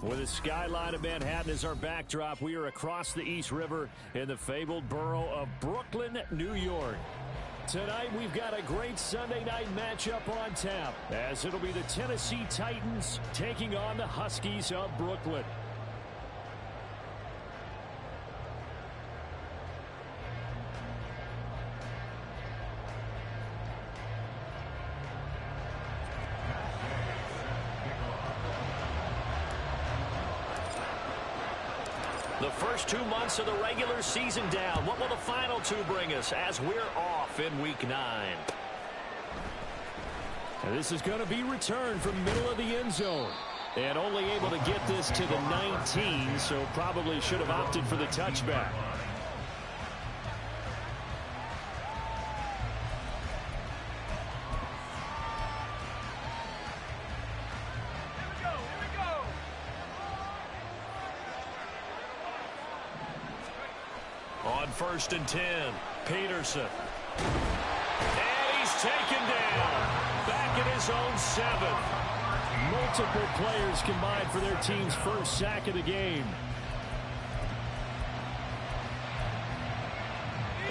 With the skyline of Manhattan as our backdrop, we are across the East River in the fabled borough of Brooklyn, New York. Tonight, we've got a great Sunday night matchup on tap, as it'll be the Tennessee Titans taking on the Huskies of Brooklyn. The first 2 months of the regular season down. What will the final two bring us as we're off in Week 9? And this is going to be returned from middle of the end zone. And only able to get this to the 19, so probably should have opted for the touchback. On 1st and 10, Peterson. And he's taken down. Back at his own 7. Multiple players combined for their team's first sack of the game.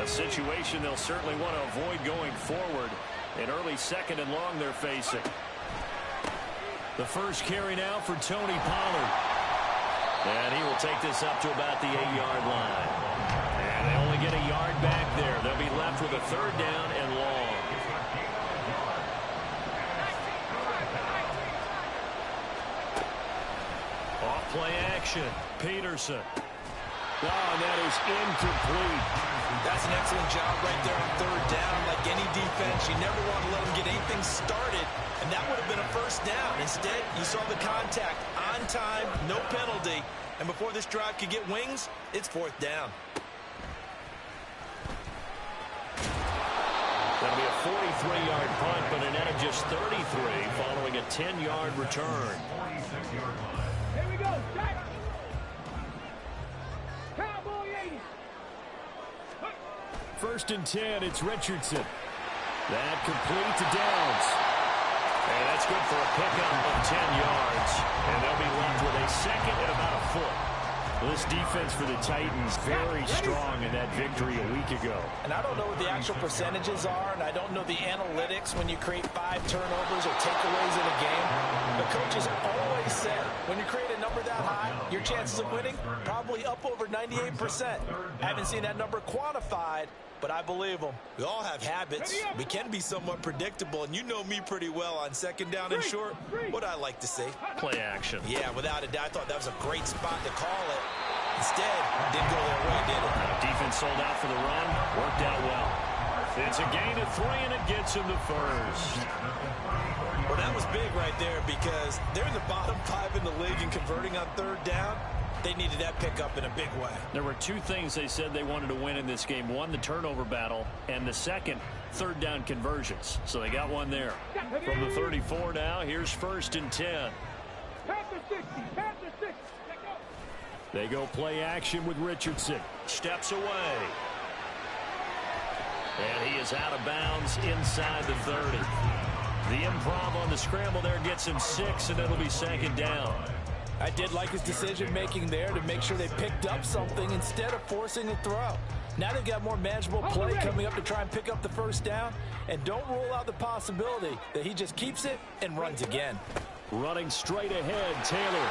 A situation they'll certainly want to avoid going forward. An early 2nd and long they're facing. The first carry now for Tony Pollard. And he will take this up to about the 8-yard line. And they only get a yard back there. They'll be left with a 3rd down and long. Off play action. Peterson. Oh, and that is incomplete. That's an excellent job right there on 3rd down. Like any defense, you never want to let them get anything started, and that would have been a 1st down. Instead, you saw the contact on time, no penalty, and before this drive could get wings, it's 4th down. That'll be a 43-yard punt, but a net of just 33 following a 10-yard return. Here we go, Jack. Cowboy 80. 1st and 10, it's Richardson. That complete to Downs. And that's good for a pickup of 10 yards. And they'll be left with a 2nd and about a foot. Well, this defense for the Titans very strong in that victory a week ago. And I don't know what the actual percentages are, and I don't know the analytics when you create 5 turnovers or takeaways in a game. But coaches always said, when you create a number that high, your chances of winning probably up over 98%. I haven't seen that number quantified, but I believe them. We all have habits. We can be somewhat predictable, and you know me pretty well on 2nd down and short. What I like to say. Play action. Yeah, without a doubt, I thought that was a great spot to call it. Instead, didn't go their way, did it? Defense sold out for the run. Worked out well. It's a gain of 3, and it gets him to 1st. Well, that was big right there because they're in the bottom 5 in the league in converting on 3rd down. They needed that pickup in a big way. There were 2 things they said they wanted to win in this game. One, the turnover battle, and the second, 3rd down conversions. So they got one there. From the 34 now, here's 1st and 10. Panther 60. Panther 60. They go play action with Richardson. Steps away. And he is out of bounds inside the 30. The improv on the scramble there gets him 6, and it'll be 2nd down. I did like his decision-making there to make sure they picked up something instead of forcing a throw. Now they've got more manageable play coming up to try and pick up the 1st down, and don't rule out the possibility that he just keeps it and runs again. Running straight ahead, Taylor.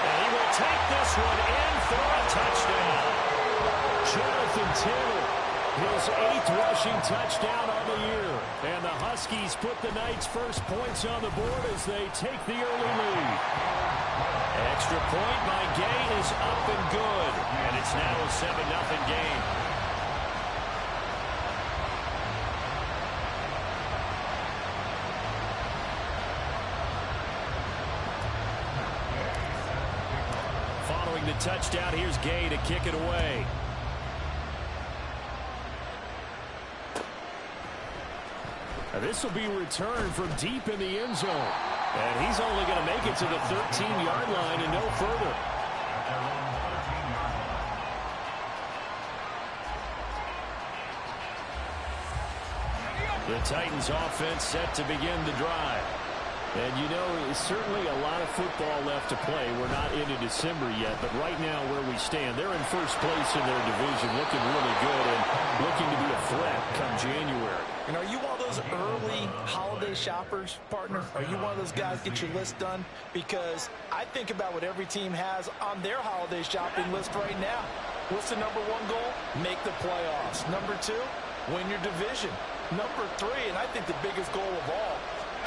And he will take this one in for a touchdown. Jonathan Taylor, his 8th rushing touchdown on the year. And the Huskies put the Knights' first points on the board as they take the early lead. Extra point by Gay is up and good. And it's now a 7-0 game. Following the touchdown, here's Gay to kick it away. Now this will be returned from deep in the end zone. And he's only going to make it to the 13-yard line and no further. The Titans offense set to begin the drive. And, you know, certainly a lot of football left to play. We're not into December yet, but right now where we stand, they're in first place in their division, looking really good and looking to be a threat come January. And are you one of those early holiday shoppers, partner? Are you one of those guys get your list done? Because I think about what every team has on their holiday shopping list right now. What's the number one goal? Make the playoffs. Number two, win your division. Number three, and I think the biggest goal of all,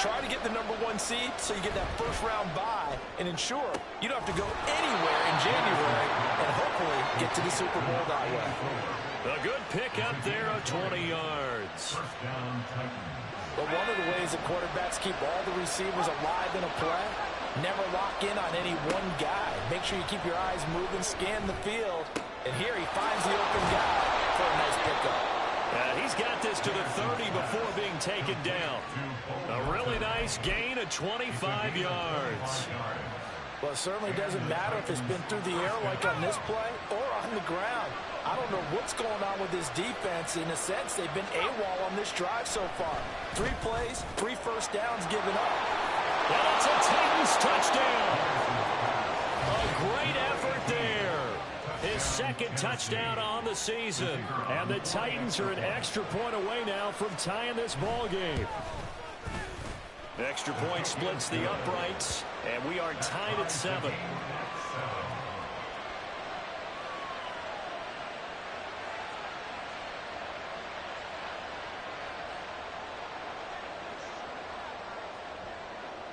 try to get the number one seed so you get that first round bye and ensure you don't have to go anywhere in January and hopefully get to the Super Bowl that way. A good pick up there of 20 yards. But one of the ways that quarterbacks keep all the receivers alive in a play, never lock in on any one guy. Make sure you keep your eyes moving, scan the field, and here he finds the open guy for a nice pickup. He's got this to the 30 before being taken down. A really nice gain of 25 yards. Well, it certainly doesn't matter if it's been through the air like on this play or on the ground. I don't know what's going on with this defense. In a sense, they've been AWOL on this drive so far. 3 plays, 3 first downs given up. And it's a Titans touchdown. A great effort there. His second touchdown on the season. And the Titans are an extra point away now from tying this ball game. Extra point splits the uprights, and we are tied at 7.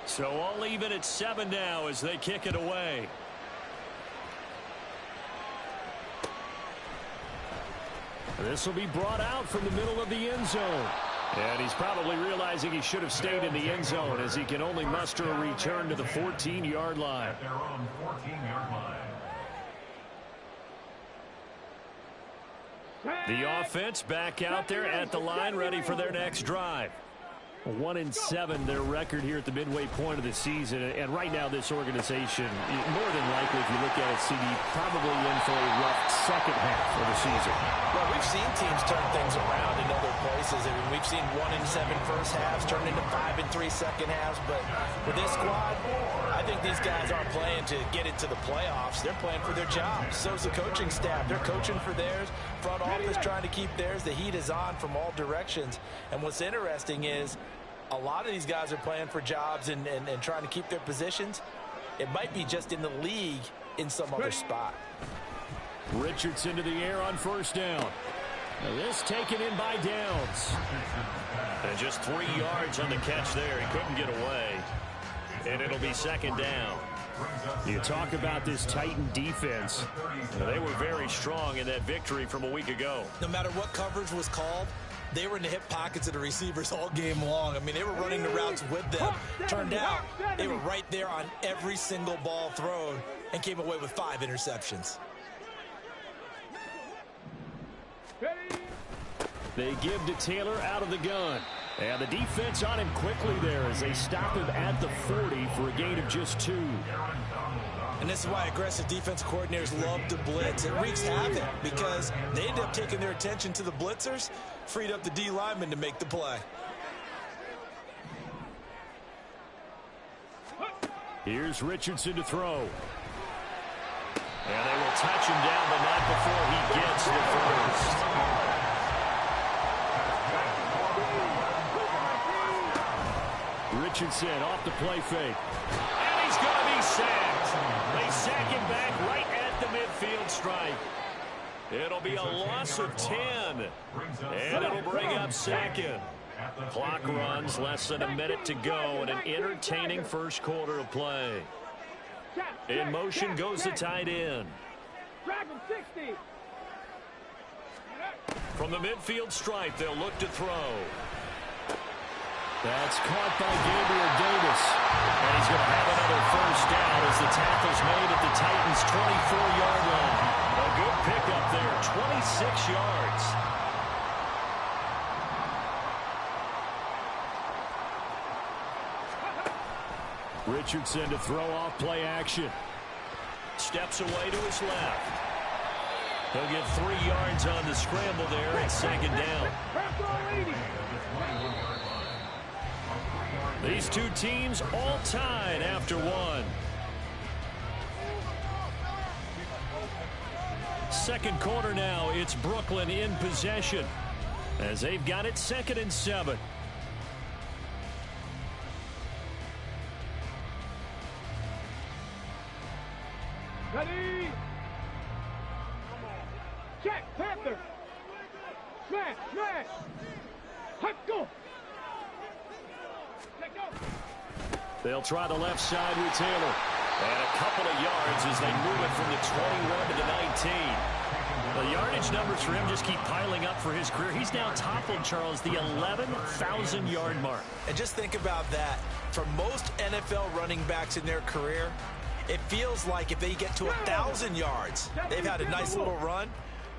So all even at 7 now as they kick it away. This will be brought out from the middle of the end zone. And he's probably realizing he should have stayed in the end zone as he can only muster a return to the 14-yard line. The offense back out there at the line, ready for their next drive. 1-7 their record here at the midway point of the season, and right now this organization, more than likely, if you look at it, CD, probably in for a rough second half of the season. Well, we've seen teams turn things around in other places. I mean, we've seen 1-7 first halves turn into 5-3 second halves, but with this squad, I think these guys aren't playing to get into the playoffs. They're playing for their jobs. So's the coaching staff. They're coaching for theirs. Front office trying to keep theirs. The heat is on from all directions. And what's interesting is a lot of these guys are playing for jobs and trying to keep their positions. It might be just in the league in some other spot. Richardson to the air on first down. Now this taken in by Downs. And just 3 yards on the catch there. He couldn't get away. And it'll be second down. You talk about this Titan defense. They were very strong in that victory from a week ago. No matter what coverage was called, they were in the hip pockets of the receivers all game long. I mean, they were running the routes with them. Turned out, they were right there on every single ball thrown and came away with 5 interceptions. They give to Taylor out of the gun. And the defense on him quickly there as they stop him at the 40 for a gain of just 2. And this is why aggressive defense coordinators love to blitz. It wreaks havoc because they end up taking their attention to the blitzers, freed up the D lineman to make the play. Here's Richardson to throw. And they will touch him down, but not before he gets the first. Richardson off the play fake. And he's going to be sacked. They sack him back right at the midfield stripe. It'll be a loss of 10. And it'll bring up second. Clock runs, less than a minute to go, and an entertaining first quarter of play. In motion goes the tight end. From the midfield stripe, they'll look to throw. That's caught by Gabriel Davis. And he's going to have another first down as the tackle's made at the Titans' 24-yard line. A good pickup there, 26 yards. Richardson to throw off play action. Steps away to his left. He'll get 3 yards on the scramble there at second down. These two teams all tied after one. Second quarter now, it's Brooklyn in possession as they've got it 2nd and 7. Ready? Check, Panther. Smash, smash. Let's go. Let go. They'll try the left side with Taylor. And a couple of yards as they move it from the 21 to the 19. The yardage numbers for him just keep piling up for his career. He's now toppled, Charles, the 11,000-yard mark. And just think about that. For most NFL running backs in their career, it feels like if they get to 1,000 yards, they've had a nice little run.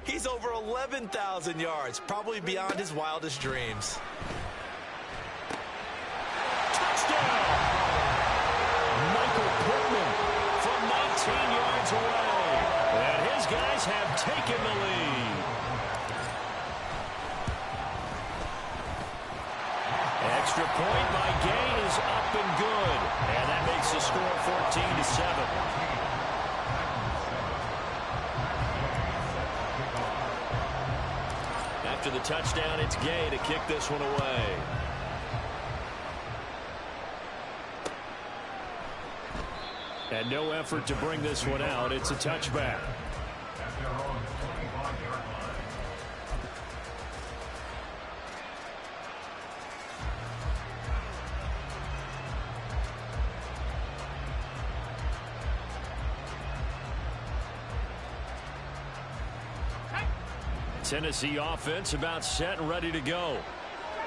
He's over 11,000 yards, probably beyond his wildest dreams. Touchdown! Michael Pittman from 19 yards away. And his guys have taken the lead. Extra point by Gay is up and good. And that makes the score 14-7. After the touchdown, it's Gay to kick this one away. And no effort to bring this one out. It's a touchback. Tennessee offense about set and ready to go.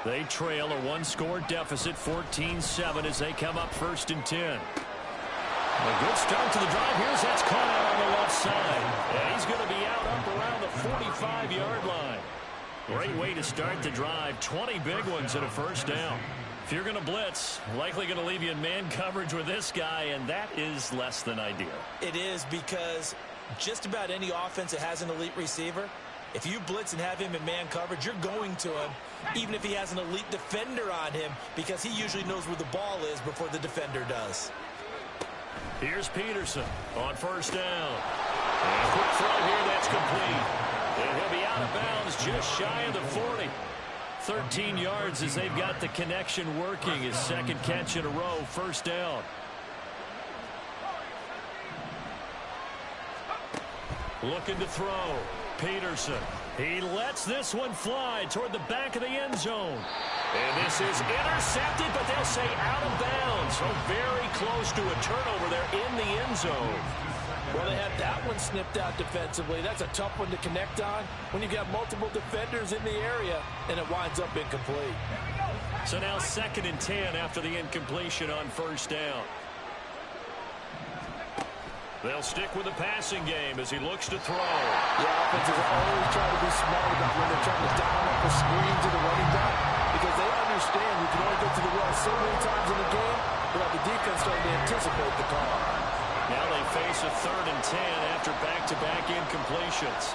They trail a one-score deficit, 14-7, as they come up 1st and 10. A good start to the drive. Here's that's caught out on the left side. And he's going to be out up around the 45-yard line. Great way to start the drive. 20 big ones and a first down. If you're going to blitz, likely going to leave you in man coverage with this guy, and that is less than ideal. It is, because just about any offense that has an elite receiver, if you blitz and have him in man coverage, you're going to him, even if he has an elite defender on him, because he usually knows where the ball is before the defender does. Here's Peterson on first down. And a quick throw here that's complete. And he'll be out of bounds just shy of the 40. 13 yards as they've got the connection working. His second catch in a row, first down. Looking to throw. Peterson. He lets this one fly toward the back of the end zone. And this is intercepted, but they'll say out of bounds. So very close to a turnover there in the end zone. Well, they had that one snipped out defensively. That's a tough one to connect on when you got multiple defenders in the area, and it winds up incomplete. So now 2nd and 10 after the incompletion on first down. They'll stick with the passing game as he looks to throw. The offenses are always trying to be smart about when they're trying to dial up a screen to the running back, because they understand you can only get to the well so many times in the game without the defense starting to anticipate the call. Now they face a 3rd and 10 after back-to-back incompletions.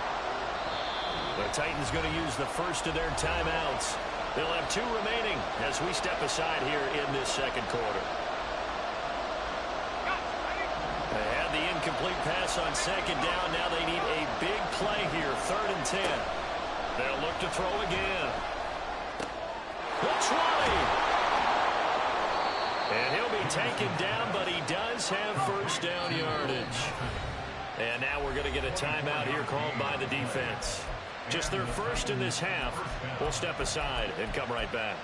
The Titans going to use the first of their timeouts. They'll have 2 remaining as we step aside here in this second quarter. They had the incomplete pass on second down. Now they need a big play here, 3rd and 10. They'll look to throw again. The 20. And he'll be taken down, but he does have first down yardage. And now we're going to get a timeout here called by the defense. Just their first in this half. We'll step aside and come right back.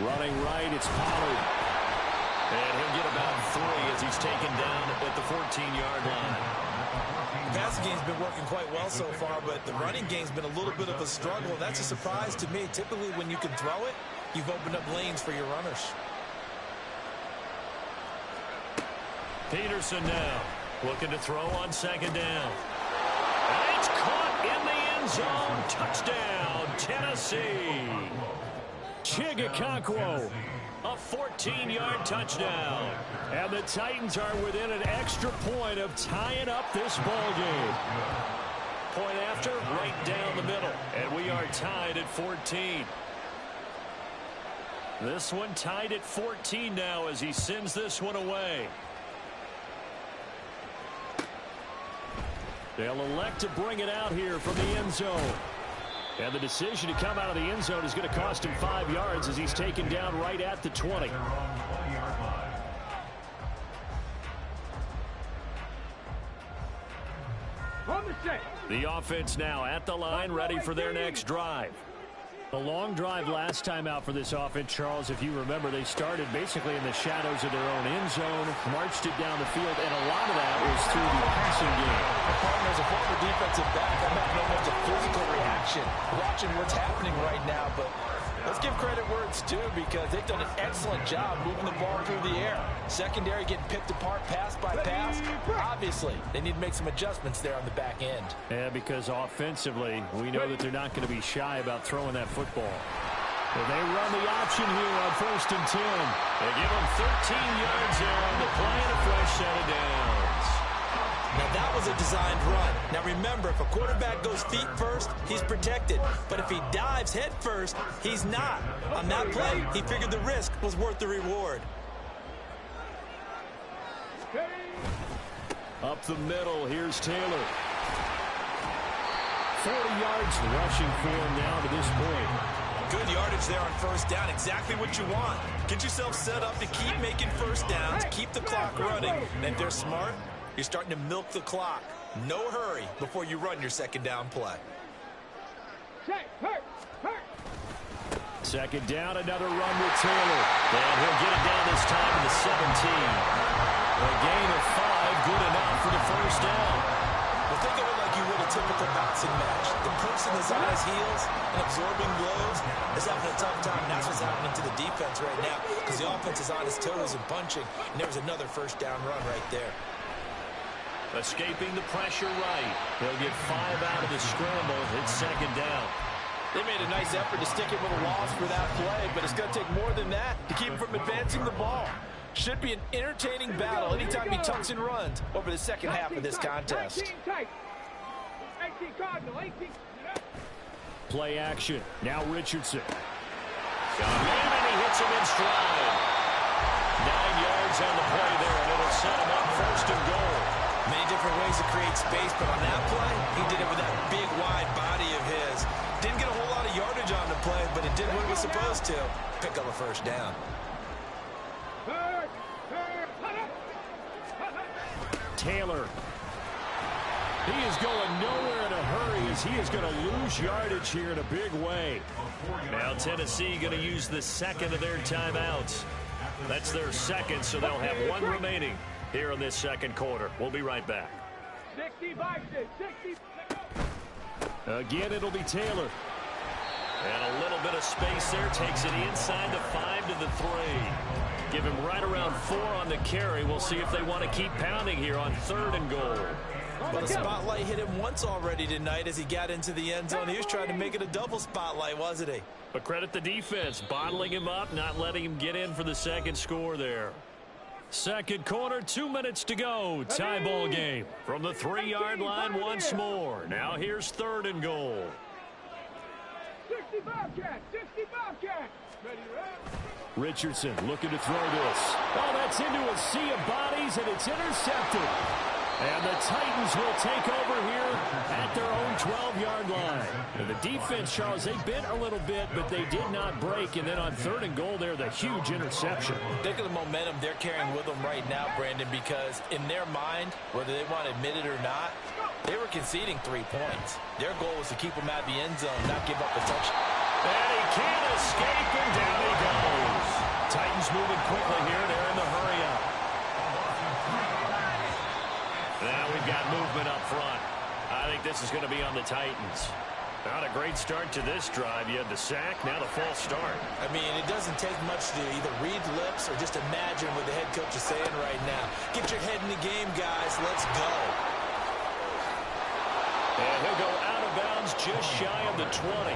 Running right, it's Pollard. And he'll get about 3 as he's taken down at the 14-yard line. The passing game's been working quite well so far, but the running game's been a little bit of a struggle. That's a surprise to me. Typically, when you can throw it, you've opened up lanes for your runners. Peterson now looking to throw on second down. And it's caught in the end zone. Touchdown, Tennessee. Chigakonkwo, a 14-yard touchdown. And the Titans are within an extra point of tying up this ball game. Point after, right down the middle. And we are tied at 14. This one tied at 14 now as he sends this one away. They'll elect to bring it out here from the end zone. And the decision to come out of the end zone is going to cost him 5 yards as he's taken down right at the 20. The offense now at the line, ready for their next drive. A long drive last time out for this offense, Charles. If you remember, they started basically in the shadows of their own end zone, marched it down the field, and a lot of that was through the passing game. As a former defensive back, I'm not known as a physical reaction watching what's happening right now, but let's give credit where it's due because they've done an excellent job moving the ball through the air. Secondary getting picked apart pass by pass. Obviously, they need to make some adjustments there on the back end. Yeah, because offensively, we know that they're not going to be shy about throwing that football. Well, they run the option here on 1st and 10. They give them 13 yards there on the play and a fresh set of downs. Now, that was a designed run. Now, remember, if a quarterback goes feet first, he's protected. But if he dives head first, he's not. On that play, he figured the risk was worth the reward. Up the middle, here's Taylor. 40 yards rushing for him now to this point. Good yardage there on 1st down. Exactly what you want. Get yourself set up to keep making 1st downs, keep the clock running. And if they're smart, you're starting to milk the clock. No hurry before you run your 2nd down play. 2nd down, another run with Taylor. And he'll get it down this time to the 17. A gain of 5, good enough for the 1st down. Well, think of it like you would a typical boxing match. The person that's on his heels and absorbing blows is having a tough time. That's what's happening to the defense right now because the offense is on his toes and punching. And there was another 1st down run right there. Escaping the pressure right. They'll get 5 out of the scramble. It's 2nd down. They made a nice effort to stick it with a loss for that play, but it's going to take more than that to keep him from advancing the ball. Should be an entertaining battle anytime he tucks and runs over the 2nd half of this contest. Play action. Now Richardson. Got him, and he hits him in stride. 9 yards on the play there, and it'll set him up 1st and goal. Many different ways to create space, but on that play, he did it with that big, wide body of his. Didn't get a whole lot of yardage on the play, but it did what it was supposed to. Pick up a 1st down. Taylor. He is going nowhere in a hurry as he is going to lose yardage here in a big way. Now Tennessee going to use the 2nd of their timeouts. That's their 2nd, so they'll have 1 remaining here in this 2nd quarter. We'll be right back. 60. Again, it'll be Taylor. And a little bit of space there. Takes it inside the 5 to the 3. Give him right around 4 on the carry. We'll see if they want to keep pounding here on 3rd and goal. Well, the spotlight hit him once already tonight as he got into the end zone. He was trying to make it a double spotlight, wasn't he? But credit the defense, bottling him up, not letting him get in for the 2nd score there. 2nd quarter, 2 minutes to go. Tie ball game from the 3-yard line once more. Now here's 3rd and goal. 60 Bobcat. Richardson looking to throw this. Oh, that's into a sea of bodies, and it's intercepted. And the Titans will take over here at their own 12-yard line. And the defense, Charles, they bent a little bit, but they did not break. And then on 3rd and goal there, the huge interception. Think of the momentum they're carrying with them right now, Brandon, because in their mind, whether they want to admit it or not, they were conceding 3 points. Their goal was to keep them out of the end zone, not give up a touchdown. And he can't escape, and down he goes. Titans moving quickly here. They're in the hurry-up. Now we've got movement up front. I think this is going to be on the Titans. Not a great start to this drive. You had the sack, now the false start. I mean, it doesn't take much to either read lips or just imagine what the head coach is saying right now. Get your head in the game, guys. Let's go. And he'll go out of bounds just shy of the 20.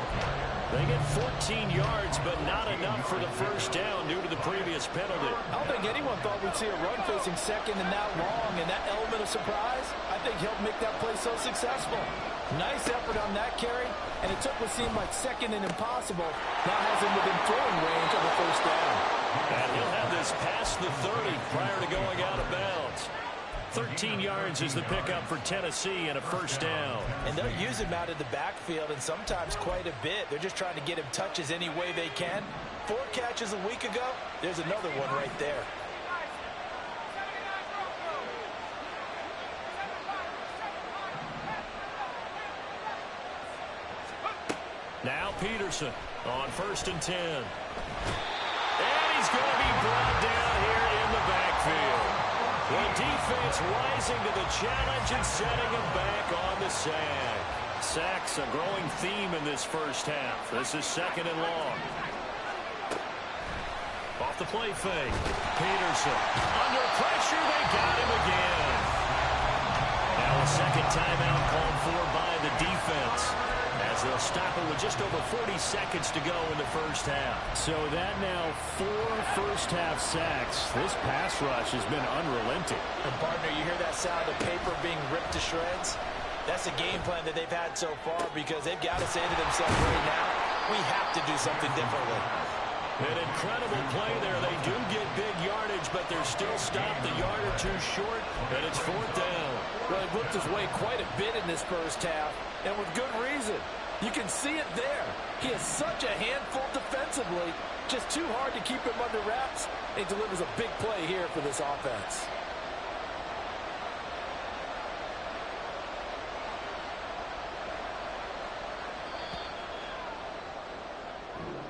They get 14 yards, but not enough for the first down due to the previous penalty. I don't think anyone thought we'd see a run facing second and that long, and that element of surprise, I think helped make that play so successful. Nice effort on that carry, and it took what seemed like second and impossible. Now has him within throwing range of the first down. And he'll have this past the 30 prior to going out of bounds. 13 yards is the pickup for Tennessee and a first down. And they'll use him out of the backfield, and sometimes quite a bit. They're just trying to get him touches any way they can. 4 catches a week ago. There's another one right there. Now Peterson on 1st and 10. And he's going to be brought down here in the backfield. The defense rising to the challenge and setting him back on the sack. Sacks a growing theme in this first half. This is 2nd and long. Off the play fake. Peterson. Under pressure, they got him again. Now a second timeout called for by the defense, as they'll stop it with just over 40 seconds to go in the first half. So that now 4 first-half sacks. This pass rush has been unrelenting. And partner, you hear that sound of paper being ripped to shreds? That's a game plan that they've had so far, because they've got to say to themselves right now, we have to do something differently. An incredible play there. They do get big yardage, but they're still stopped a yard or two short, and it's 4th down. Well, he looked his way quite a bit in this first half, and with good reason. You can see it there. He is such a handful defensively. Just too hard to keep him under wraps. He delivers a big play here for this offense.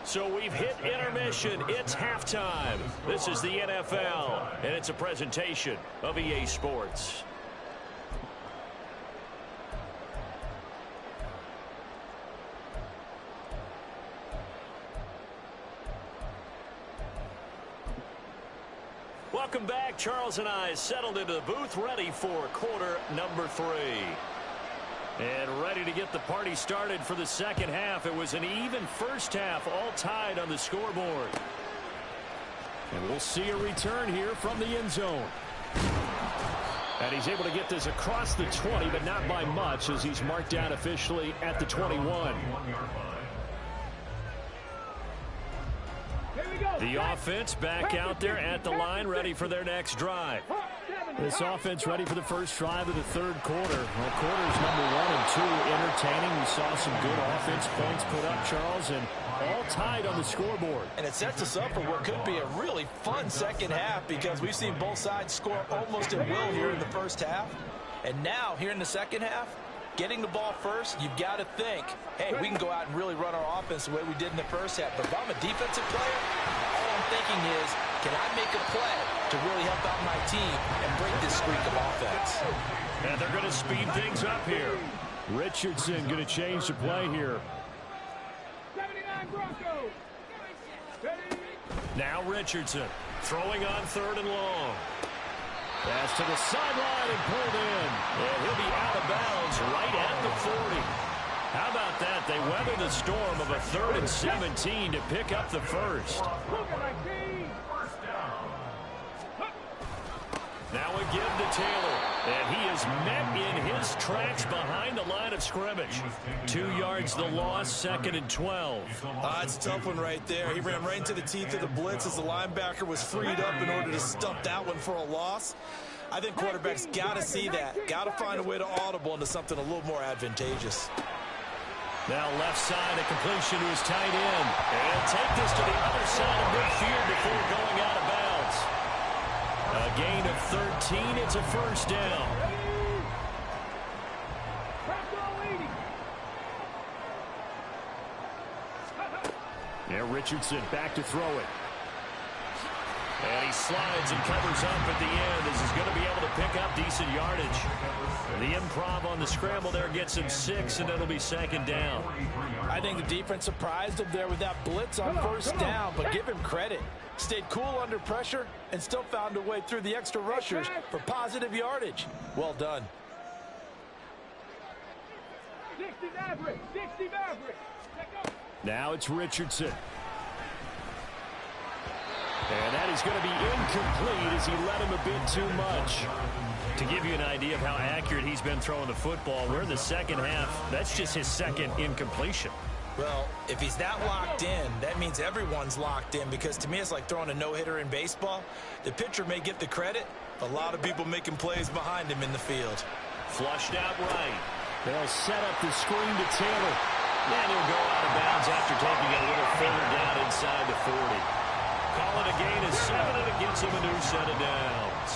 So we've hit intermission. It's halftime. This is the NFL, and it's a presentation of EA Sports. Welcome back. Charles and I settled into the booth, ready for quarter number 3. And ready to get the party started for the second half. It was an even first half, all tied on the scoreboard. And we'll see a return here from the end zone. And he's able to get this across the 20, but not by much, as he's marked down officially at the 21. The offense back out there at the line, ready for their next drive. This offense ready for the first drive of the third quarter. Well, quarters number 1 and 2 entertaining. We saw some good offense points put up, Charles, and all tied on the scoreboard. And it sets us up for what could be a really fun second half, because we've seen both sides score almost at will here in the first half. And now, here in the second half, getting the ball first, you've got to think, hey, we can go out and really run our offense the way we did in the first half. But if I'm a defensive player, all I'm thinking is, can I make a play to really help out my team and break this streak of offense? And they're going to speed things up here. Richardson going to change the play here. 79 Broncos. Now Richardson throwing on 3rd and long. Pass to the sideline and pulled in. And he'll be out of bounds right at the 40. How about that? They weather the storm of a 3rd and 17 to pick up the first. Look at my team. Now a give to Taylor. And he is met in his tracks behind the line of scrimmage. 2 yards the loss, 2nd and 12. It's a tough one right there. He ran right into the teeth of the blitz as the linebacker was freed up in order to stump that one for a loss. I think quarterbacks got to see that. Got to find a way to audible into something a little more advantageous. Now left side, a completion to his tight end. And take this to the other side of midfield before going out of bounds. A gain of 13. It's a first down. Yeah, Richardson back to throw it. And he slides and covers up at the end as he's going to be able to pick up decent yardage. The improv on the scramble there gets him 6, and it'll be 2nd down. I think the defense surprised him there with that blitz on first down, but give him credit. Stayed cool under pressure and still found a way through the extra rushers for positive yardage. Well done. 60 Maverick. 60 Maverick. Let go. Now it's Richardson. And that is going to be incomplete as he let him a bit too much. To give you an idea of how accurate he's been throwing the football, we're in the second half. That's just his second incompletion. Well, if he's that locked in, that means everyone's locked in, because to me it's like throwing a no-hitter in baseball. The pitcher may get the credit. A lot of people making plays behind him in the field. Flushed out right. They'll set up the screen to Taylor. Then he'll go out of bounds after taking it a little further down inside the 40. Call it a gain of 7, and it gives him a new set of downs.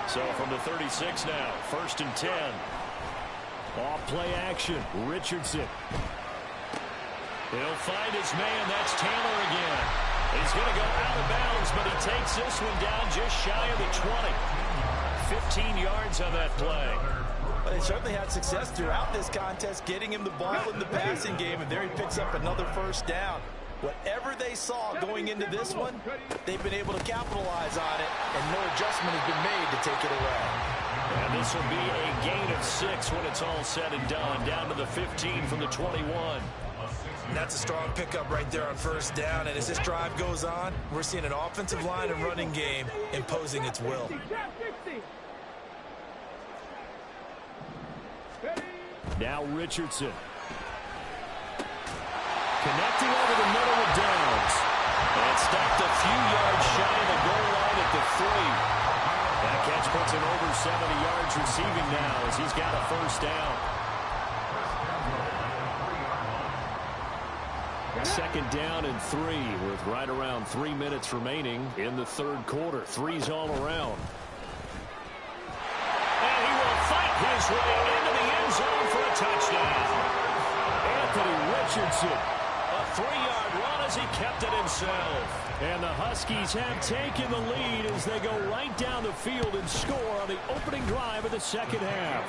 So from the 36 now, 1st and 10. Off play action, Richardson. He'll find his man. That's Taylor again. He's going to go out of bounds, but he takes this one down just shy of the 20. 15 yards on that play. Well, they certainly had success throughout this contest, getting him the ball in the passing game, and there he picks up another first down. Whatever they saw going into this one, they've been able to capitalize on it, and no adjustment has been made to take it away. And this will be a gain of 6 when it's all said and done, down to the 15 from the 21. And that's a strong pickup right there on first down, and as this drive goes on, we're seeing an offensive line and running game imposing its will. Now Richardson. Connecting over the middle with Downs. And stopped a few yards shy of the goal line at the 3. That catch puts him over 70 yards receiving now as he's got a first down. Second down and 3 with right around 3 minutes remaining in the third quarter. 3's all around. And he will fight his way into the end zone for a touchdown. Anthony Richardson. A 3-yard run as he kept it himself. And the Huskies have taken the lead as they go right down the field and score on the opening drive of the second half.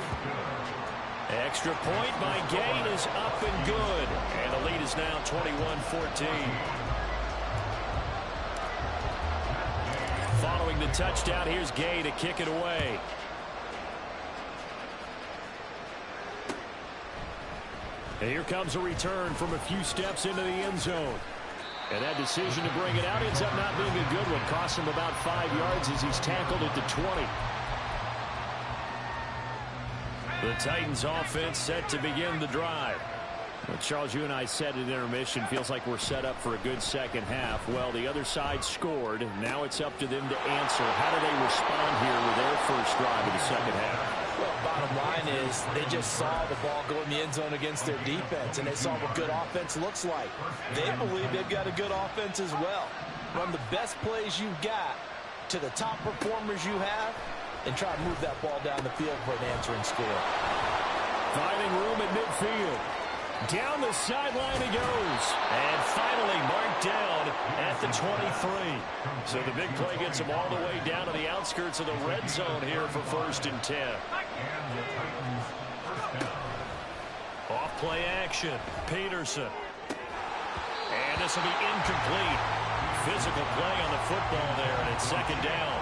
Extra point by Gain is up and good. And the lead is now 21-14. Following the touchdown, here's Gay to kick it away. And here comes a return from a few steps into the end zone. And that decision to bring it out ends up not being a good one. Costs him about 5 yards as he's tackled at the 20. The Titans offense set to begin the drive. Well, Charles, you and I said at intermission, feels like we're set up for a good second half. Well, the other side scored. Now it's up to them to answer. How do they respond here with their first drive of the second half? Well, bottom line is they just saw the ball go in the end zone against their defense, and they saw what good offense looks like. They believe they've got a good offense as well. Run the best plays you've got to the top performers you have, and try to move that ball down the field for an answering score. Finding room at midfield. Down the sideline he goes. And finally marked down at the 23. So the big play gets him all the way down to the outskirts of the red zone here for 1st and 10. Off play action. Peterson. And this will be incomplete. Physical play on the football there, and it's second down.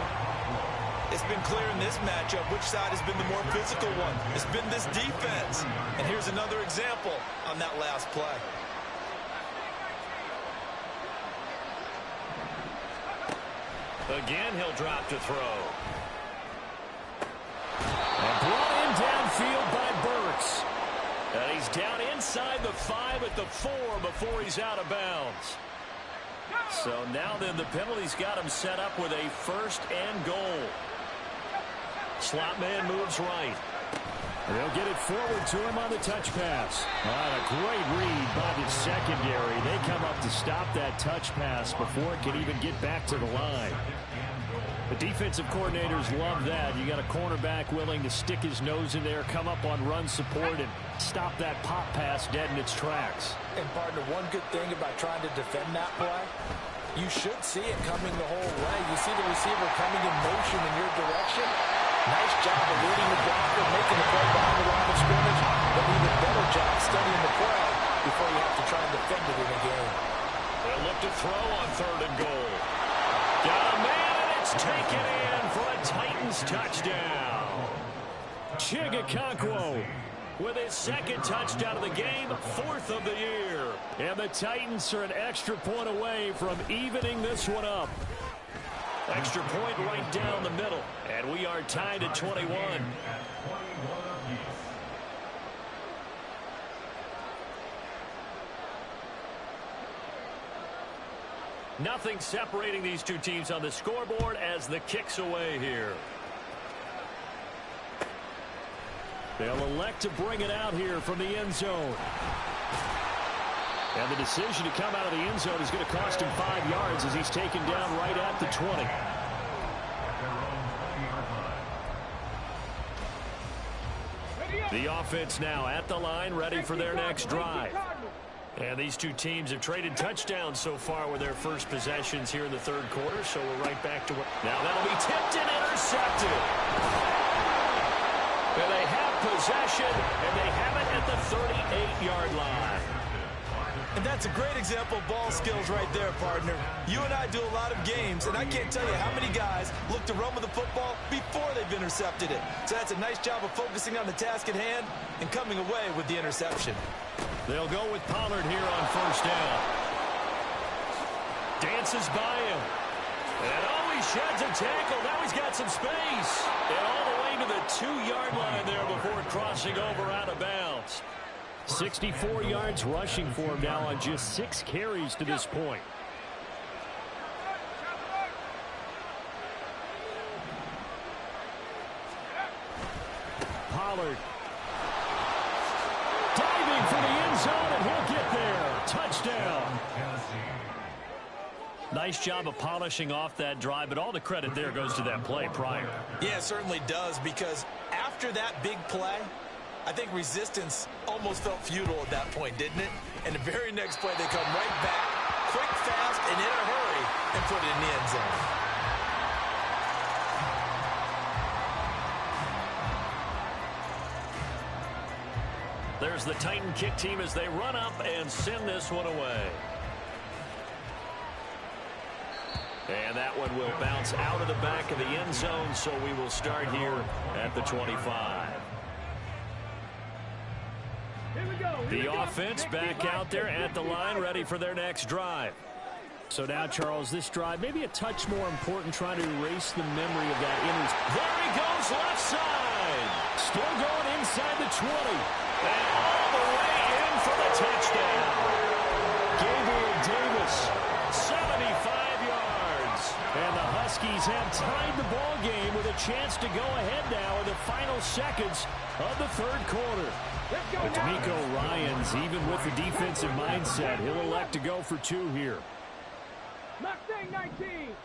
It's been clear in this matchup which side has been the more physical one. It's been this defense. And here's another example on that last play. Again, he'll drop to throw. And brought in downfield by Burks. And he's down inside the 5 at the 4 before he's out of bounds. So now then the penalty's got him set up with a 1st and goal. Slot man moves right. And they'll get it forward to him on the touch pass. A great read by the secondary. They come up to stop that touch pass before it can even get back to the line. The defensive coordinators love that. You got a cornerback willing to stick his nose in there, come up on run support, and stop that pop pass dead in its tracks. And partner, one good thing about trying to defend that play, you should see it coming the whole way. You see the receiver coming in motion in your direction. Nice job eluding the blocker, making the play behind the line of scrimmage, but even better job studying the play before you have to try and defend it in a game. They'll look to throw on 3rd and goal. Got a man, and it's taken in for a Titans touchdown. Chigakakwo. with his second touchdown of the game, 4th of the year. And the Titans are an extra point away from evening this one up. Extra point right down the middle, and we are tied at 21. Nothing separating these two teams on the scoreboard as the kick's away here. They'll elect to bring it out here from the end zone. And the decision to come out of the end zone is going to cost him 5 yards as he's taken down right at the 20. The offense now at the line, ready for their next drive. And these two teams have traded touchdowns so far with their first possessions here in the third quarter, so we're right back to it. Now that'll be tipped and intercepted. And they have possession, and they have it at the 38-yard line. And that's a great example of ball skills right there, partner. You and I do a lot of games, and I can't tell you how many guys look to run with the football before they've intercepted it. So that's a nice job of focusing on the task at hand and coming away with the interception. They'll go with Pollard here on first down. Dances by him. And oh, he sheds a tackle. Now he's got some space. And all the way to the 2-yard line there before crossing over out of bounds. 64 yards rushing for him now on just 6 carries to this point. Pollard. Diving for the end zone, and he'll get there. Touchdown. Nice job of polishing off that drive, but all the credit there goes to that play prior. Yeah, it certainly does, because after that big play, I think resistance almost felt futile at that point, didn't it? And the very next play, they come right back, quick, fast, and in a hurry, and put it in the end zone. There's the Titan kick team as they run up and send this one away. And that one will bounce out of the back of the end zone, so we will start here at the 25. The offense back out there at the line, ready for their next drive. So now, Charles, this drive maybe a touch more important, trying to erase the memory of that There he goes, left side. Still going inside the 20. And all the way in for the touchdown. Gabriel Davis, 75 yards. And the Huskies have tied the ball game with a chance to go ahead now in the final seconds of the third quarter. But D'Amico Ryans, even with the defensive mindset, he'll elect to go for 2 here. Mustang 19.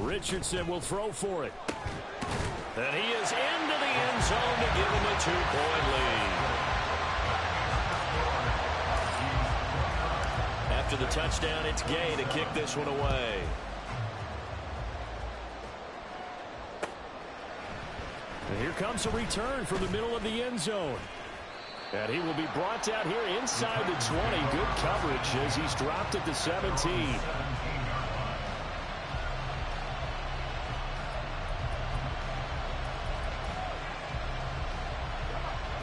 Richardson will throw for it. And he is into the end zone to give him a 2-point lead. After the touchdown, it's Gay to kick this one away. And here comes a return from the middle of the end zone. And he will be brought out here inside the 20. Good coverage as he's dropped at the 17.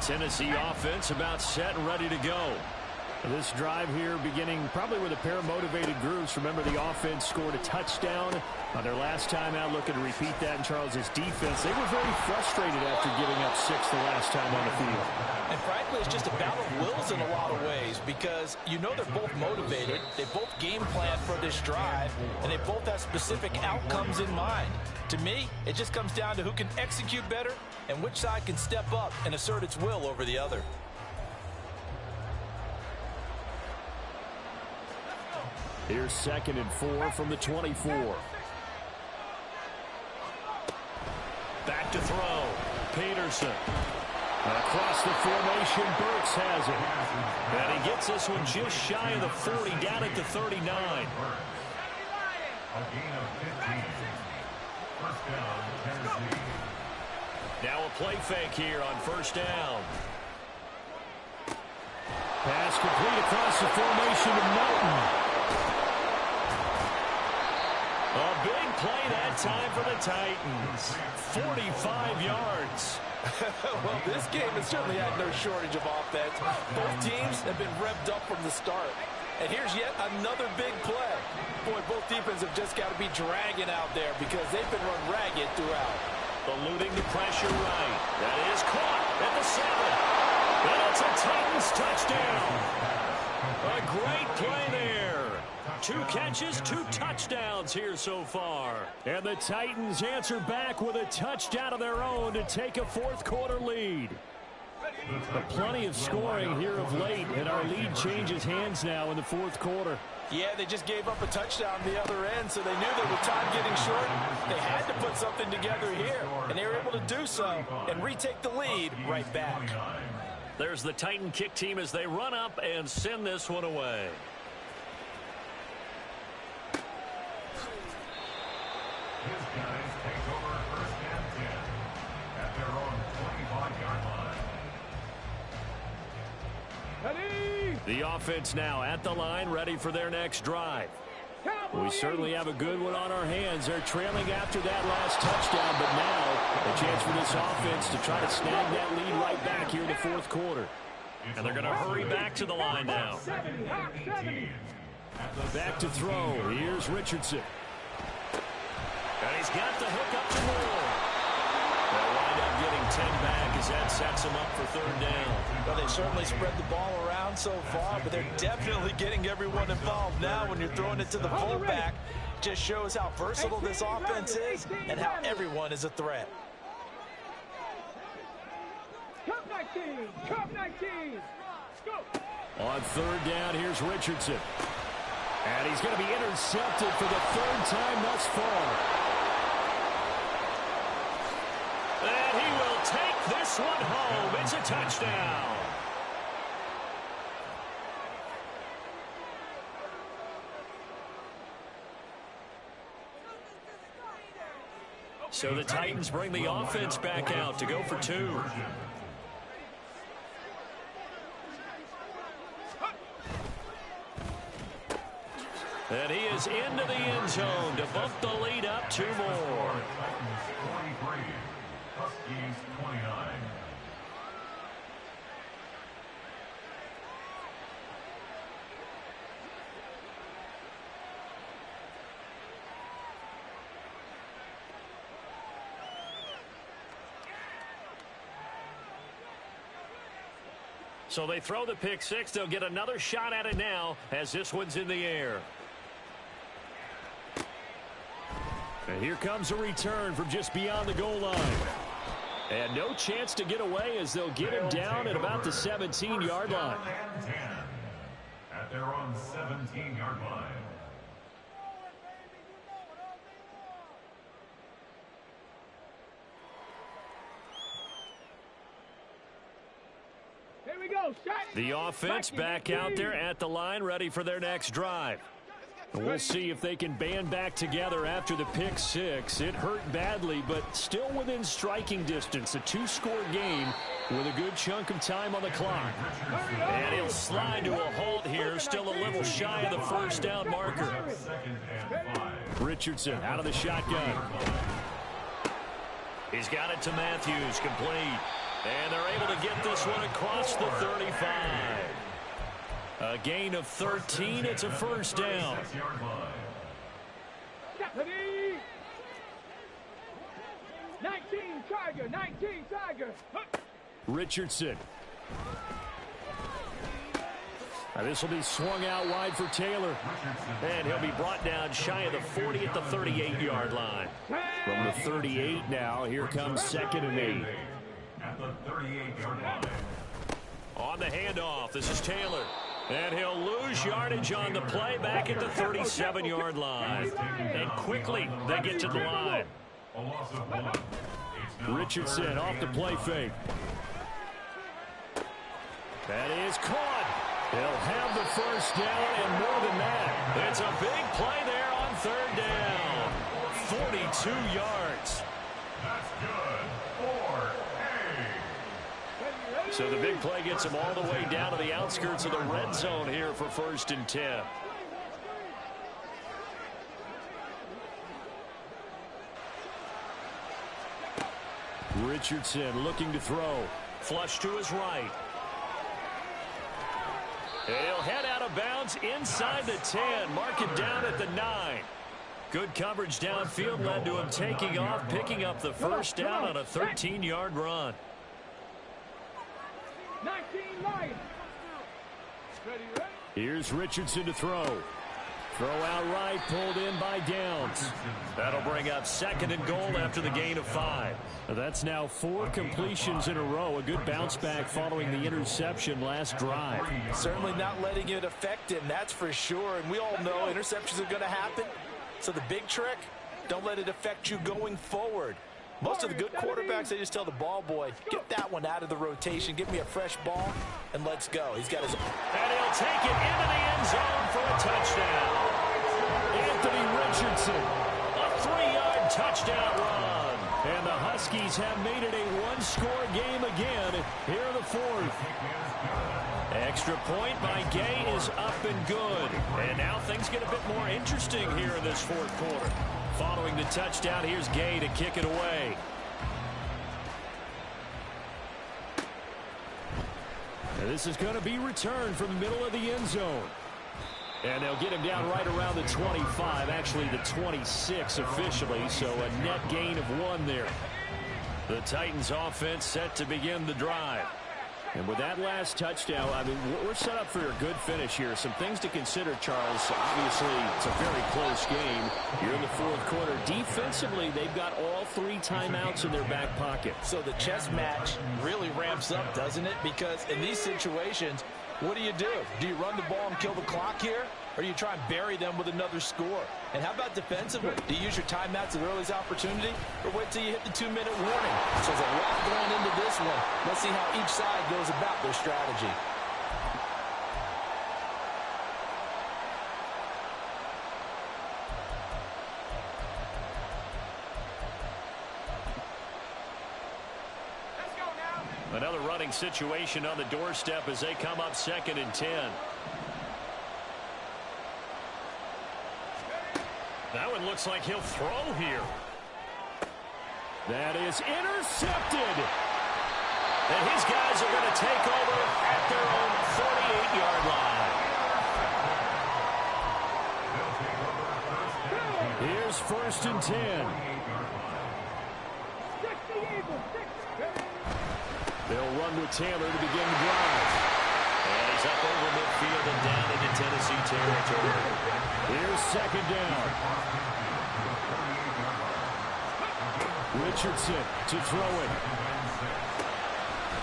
Tennessee offense about set and ready to go. This drive here beginning probably with a pair of motivated groups. Remember, the offense scored a touchdown on their last time out. Looking to repeat that in Charles's defense. They were very frustrated after giving up 6 the last time on the field. And frankly, it's just a battle of wills in a lot of ways, because you know they're both motivated. They both game plan for this drive, and they both have specific outcomes in mind. To me, it just comes down to who can execute better and which side can step up and assert its will over the other. Here's 2nd and 4 from the 24. Back to throw. Peterson. Across the formation, Burks has it. And he gets this one just shy of the 40, down at the 39. Now a play fake here on first down. Pass complete across the formation to Melton. A big play that time for the Titans. 45 yards. Well, this game has certainly had no shortage of offense. Both teams have been revved up from the start. And here's yet another big play. Boy, both defenses have just got to be dragging out there because they've been run ragged throughout. Eluding the pressure right. That is caught at the 7. And it's a Titans touchdown. A great play there. 2 catches, 2 touchdowns here so far. And the Titans answer back with a touchdown of their own to take a fourth-quarter lead. But plenty of scoring here of late, and our lead changes hands now in the fourth quarter. Yeah, they just gave up a touchdown on the other end, so they knew that with time getting short, they had to put something together here. And they were able to do so and retake the lead right back. There's the Titan kick team as they run up and send this one away. His guys take over first and 10 at their own 25-yard line. Ready? The offense now at the line, ready for their next drive. We certainly have a good one on our hands. They're trailing after that last touchdown, but now a chance for this offense to try to snag that lead right back here in the fourth quarter. And they're going to hurry back to the line now. Back to throw. Here's Richardson. And he's got the hook up to Moore. They'll wind up getting 10 back as that sets him up for third down. Well, they certainly spread the ball around so far, but they're definitely getting everyone involved now when you're throwing it to the fullback. Just shows how versatile this offense is and how everyone is a threat. Cup 19. Cup 19. Go. On third down, here's Richardson. And he's going to be intercepted for the third time thus far. And he will take this one home. It's a touchdown. So the Titans bring the offense back out to go for 2. And he is into the end zone to bump the lead up 2 more. Titans 43, Huskies 29. So they throw the pick 6. They'll get another shot at it now as this one's in the air. And here comes a return from just beyond the goal line. And no chance to get away as they'll get him down at about the 17-yard line. At their own 17-yard line. Here we go. Shot. The offense back out there at the line, ready for their next drive. And we'll see if they can band back together after the pick 6. It hurt badly, but still within striking distance. A 2-score game with a good chunk of time on the clock. And he'll slide to a halt here, still a little shy of the first down marker. Richardson out of the shotgun. He's got it to Matthews, complete. And they're able to get this one across the 35. A gain of 13. It's a first down. 19 Tiger. 19 Tiger. Richardson. Now this will be swung out wide for Taylor. And he'll be brought down shy of the 40 at the 38-yard line. From the 38 now, here comes 2nd and 8. At the 38-yard line. On the handoff, this is Taylor. And he'll lose yardage on the play back at the 37-yard line. And quickly, they get to the line. A loss of 1. Richardson off the play fake. That is caught. He'll have the first down and more than that. It's a big play there on third down. 42 yards. That's good. 4A. So the big play gets him all the way down to the outskirts of the red zone here for 1st and 10. Richardson looking to throw. Flush to his right. He'll head out of bounds inside the 10. Mark it down at the 9. Good coverage downfield led to him taking off, picking up the first down on a 13-yard run. 19 Lions. Ready, ready. Here's Richardson to throw. Throw out right, pulled in by Downs. That'll bring up 2nd and goal after the gain of 5. That's now 4 completions in a row. A good bounce back following the interception last drive. Certainly not letting it affect him, that's for sure. And we all know interceptions are going to happen. So the big trick, don't let it affect you going forward. Most of the good quarterbacks, they just tell the ball boy, get that one out of the rotation, give me a fresh ball, and let's go. He's got his... And he'll take it into the end zone for a touchdown. Anthony Richardson. A 3-yard touchdown run. And the Huskies have made it a one-score game again here in the 4th. Extra point by Gay is up and good. And now things get a bit more interesting here in this 4th quarter. Following the touchdown, here's Gay to kick it away. And this is going to be returned from the middle of the end zone. And they'll get him down right around the 25, actually the 26 officially, so a net gain of 1 there. The Titans offense set to begin the drive. And with that last touchdown, I mean, we're set up for a good finish here. Some things to consider, Charles. Obviously, it's a very close game. You're in the 4th quarter. Defensively, they've got all 3 timeouts in their back pocket. So the chess match really ramps up, doesn't it? Because in these situations, what do? Do you run the ball and kill the clock here? Or do you try and bury them with another score? And how about defensively? Do you use your timeouts at earliest opportunity? Or wait till you hit the 2-minute warning? So there's a lot going into this one. Let's see how each side goes about their strategy. Another running situation on the doorstep as they come up 2nd and 10. That one looks like he'll throw here. That is intercepted. And his guys are going to take over at their own 48-yard line. Here's 1st and 10. They'll run with Taylor to begin the drive. And he's up over midfield and down into Tennessee territory. Here's 2nd down. Richardson to throw it.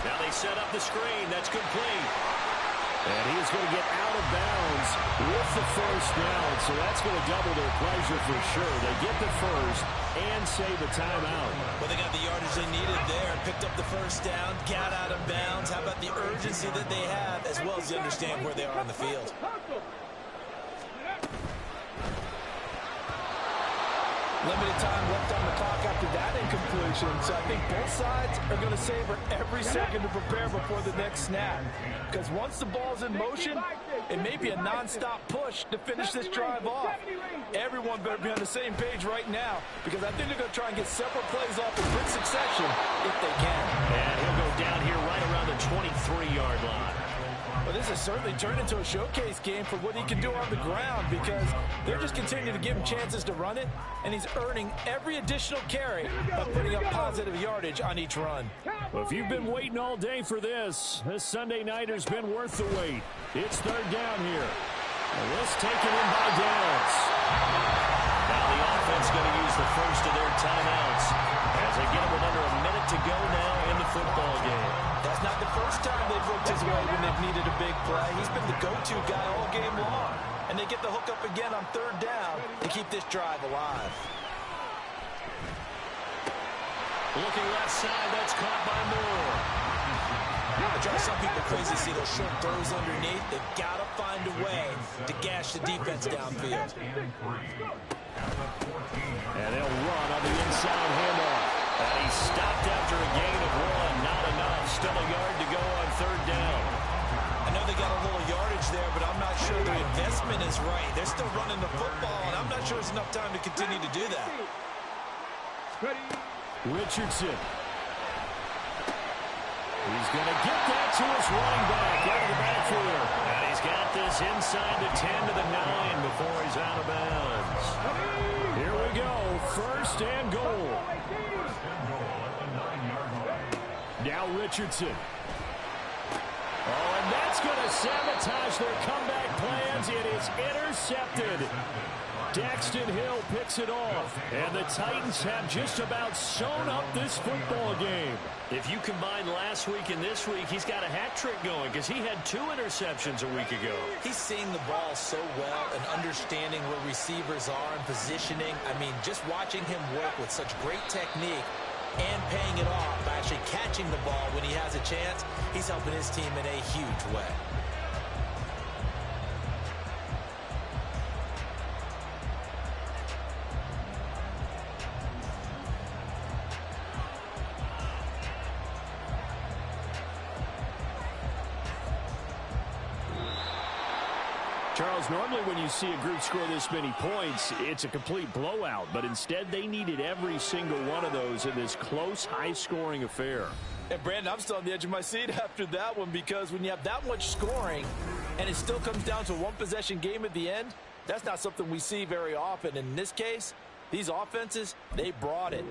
Now they set up the screen. That's complete. And he's going to get out of bounds with the 1st down. So that's going to double their pleasure for sure. They get the 1st and save a timeout. Well, they got the yardage they needed there. Picked up the 1st down, got out of bounds. How about the urgency that they have, as well as they understand where they are on the field? Limited time left on the clock after that incompletion, so I think both sides are going to savor every second to prepare before the next snap. Because once the ball's in motion, it may be a non-stop push to finish this drive off. Everyone better be on the same page right now, because I think they're going to try and get several plays off in quick succession if they can. And he'll go down here right around the 23-yard line. Well, this has certainly turned into a showcase game for what he can do on the ground, because they're just continuing to give him chances to run it, and he's earning every additional carry by putting up positive yardage on each run. Well, if you've been waiting all day for this Sunday nighter's been worth the wait. It's 3rd down here. And this taken in by Downs. Now the offense going to use the 1st of their timeouts as they get him with under a minute to go now in the football game. That's not the first time they've looked his way when they've needed a big play. He's been the go-to guy all game long. And they get the hook up again on 3rd down to keep this drive alive. Looking left side, that's caught by Moore. It drives some people crazy to see those short throws underneath. They've got to find a way to gash the defense downfield. And they'll run on the inside handoff. And he's stopped after a gain of 1. Not enough. Still a yard to go on 3rd down. I know they got a little yardage there, but I'm not sure their investment is right. They're still running the football, and I'm not sure there's enough time to continue to do that. Richardson He's going to get that to his running back out of the backfield. And he's got this inside the 10 to the 9 before he's out of bounds. Here we go. First and goal. First and goal at the 9-yard line. Now Richardson. Oh, and that's going to sabotage their comeback plans. It is intercepted. Daxton Hill picks it off. And the Titans have just about sewn up this football game. If you combine last week and this week, he's got a hat trick going because he had 2 interceptions a week ago. He's seeing the ball so well and understanding where receivers are and positioning. I mean, just watching him work with such great technique and paying it off by actually catching the ball when he has a chance, he's helping his team in a huge way. Charles, normally when you see a group score this many points, it's a complete blowout. But instead, they needed every single one of those in this close, high-scoring affair. And, Brandon, I'm still on the edge of my seat after that one because when you have that much scoring and it still comes down to a one-possession game at the end, that's not something we see very often. In this case, these offenses, they brought it.